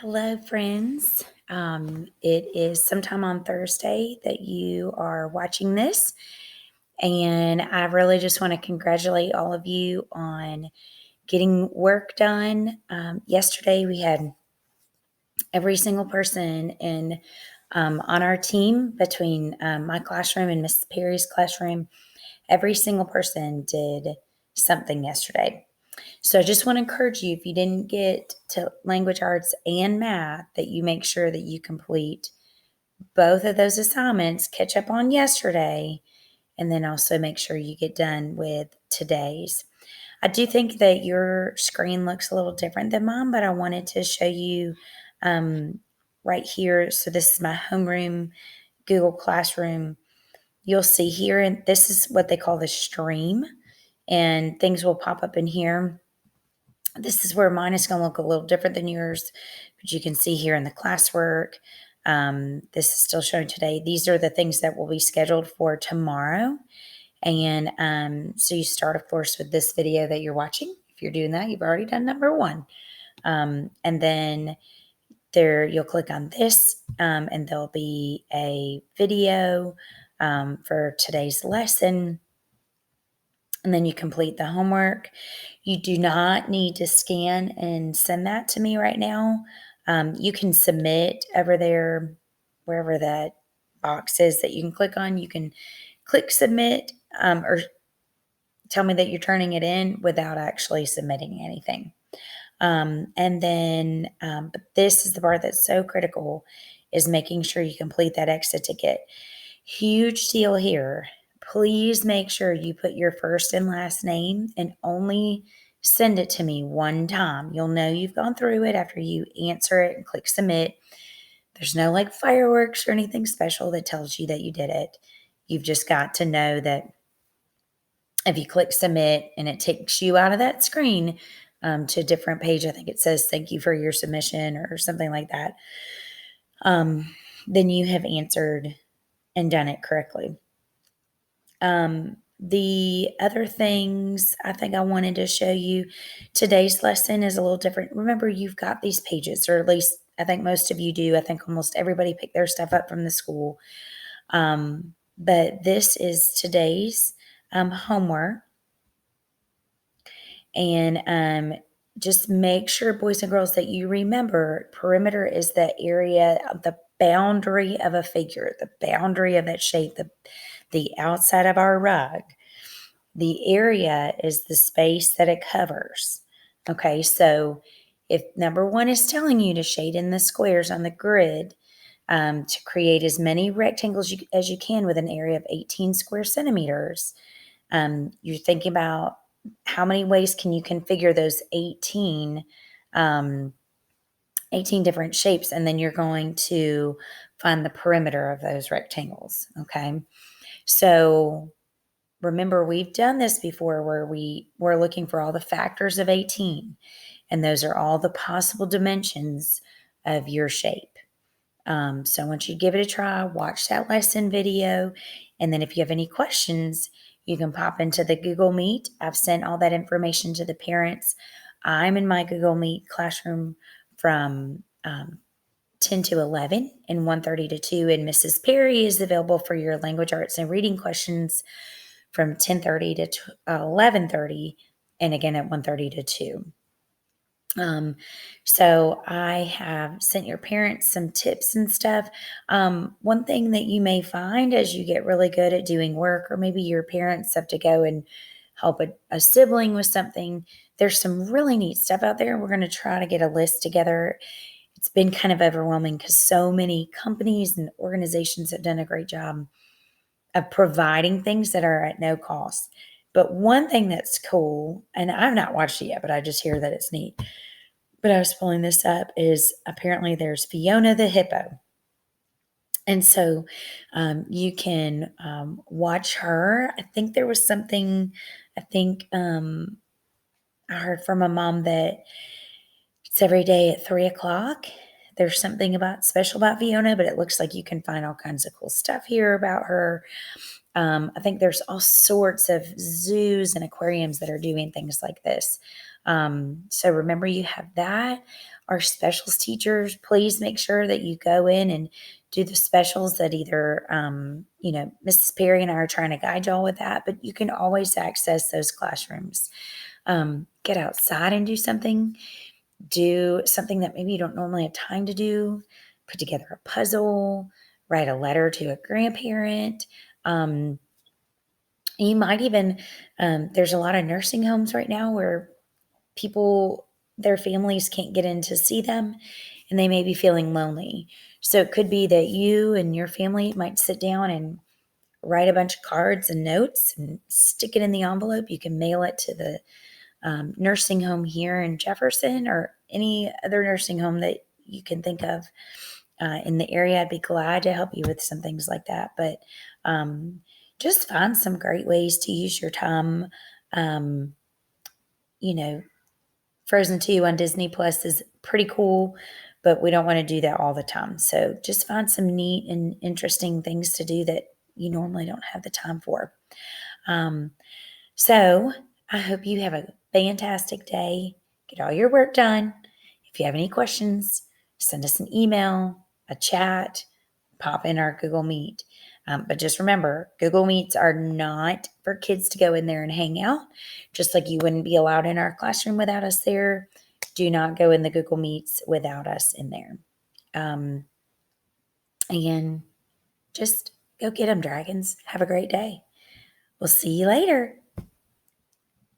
Hello, friends. It is sometime on Thursday that you are watching this, and I really just want to congratulate all of you on getting work done. Yesterday, we had every single person in on our team between my classroom and Miss Perry's classroom. Every single person did something yesterday. So I just want to encourage you, if you didn't get to language arts and math, that you make sure that you complete both of those assignments, catch up on yesterday, and then also make sure you get done with today's. I do think that your screen looks a little different than mine, but I wanted to show you um, right here. So this is my homeroom Google Classroom. You'll see here, and this is what they call the stream, and things will pop up in here. This is where mine is going to look a little different than yours, but you can see here in the classwork. This is still showing today. These are the things that will be scheduled for tomorrow. And so you start, of course, with this video that you're watching. If you're doing that, you've already done number one. And then there you'll click on this, and there'll be a video for today's lesson. And then you complete the homework. You do not need to scan and send that to me right now. You can submit over there, wherever that box is that you can click on. You can click submit, or tell me that you're turning it in without actually submitting anything. And then, but this is the part that's so critical, is making sure you complete that exit ticket. Huge deal here. Please make sure you put your first and last name, and only send it to me one time. You'll know you've gone through it after you answer it and click submit. There's no like fireworks or anything special that tells you that you did it. You've just got to know that if you click submit and it takes you out of that screen to a different page, I think it says thank you for your submission or something like that, then you have answered and done it correctly. The other things I think I wanted to show you, today's lesson is a little different. Remember, you've got these pages, or at least I think most of you do. I think almost everybody picked their stuff up from the school. But this is today's homework. And just make sure, boys and girls, that you remember perimeter is the area of the boundary of a figure, the boundary of that shape, the outside of our rug. The area is the space that it covers. Okay, so if number one is telling you to shade in the squares on the grid to create as many rectangles as you can with an area of 18 square centimeters, you're thinking about how many ways can you configure those 18 different shapes, and then you're going to find the perimeter of those rectangles. Okay, so remember, we've done this before where we're looking for all the factors of 18, and those are all the possible dimensions of your shape. So I want you to give it a try, watch that lesson video, and then if you have any questions, you can pop into the Google Meet. I've sent all that information to the parents. I'm in my Google Meet classroom from 10 to 11 and 1:30 to 2, and Mrs. Perry is available for your language arts and reading questions from 10:30 to 11:30, and again at 1:30 to 2. So I have sent your parents some tips and stuff. One thing that you may find as you get really good at doing work, or maybe your parents have to go and help a sibling with something, there's some really neat stuff out there. We're going to try to get a list together. It's been kind of overwhelming because so many companies and organizations have done a great job of providing things that are at no cost. But one thing that's cool, and I've not watched it yet, but I just hear that it's neat, but I was pulling this up, is apparently there's Fiona the Hippo. And so you can watch her. I think there was something, I heard from a mom that it's every day at 3:00. There's something special about Fiona, but it looks like you can find all kinds of cool stuff here about her. I think there's all sorts of zoos and aquariums that are doing things like this. So remember, you have that. our specials teachers, please make sure that you go in and do the specials that either, Mrs. Perry and I are trying to guide y'all with that, but you can always access those classrooms. Get outside and do something that maybe you don't normally have time to do, put together a puzzle, write a letter to a grandparent. You might even, there's a lot of nursing homes right now where their families can't get in to see them and they may be feeling lonely. So it could be that you and your family might sit down and write a bunch of cards and notes and stick it in the envelope. You can mail it to the nursing home here in Jefferson or any other nursing home that you can think of in the area. I'd be glad to help you with some things like that. But just find some great ways to use your time. Um, Frozen 2 on Disney Plus is pretty cool, but we don't want to do that all the time. So just find some neat and interesting things to do that you normally don't have the time for. Um, so I hope you have a fantastic day. Get all your work done. If you have any questions, send us an email, a chat, pop in our Google Meet. But just remember, Google Meets are not for kids to go in there and hang out. Just like you wouldn't be allowed in our classroom without us there, do not go in the Google Meets without us in there. And just go get them, dragons. Have a great day. We'll see you later.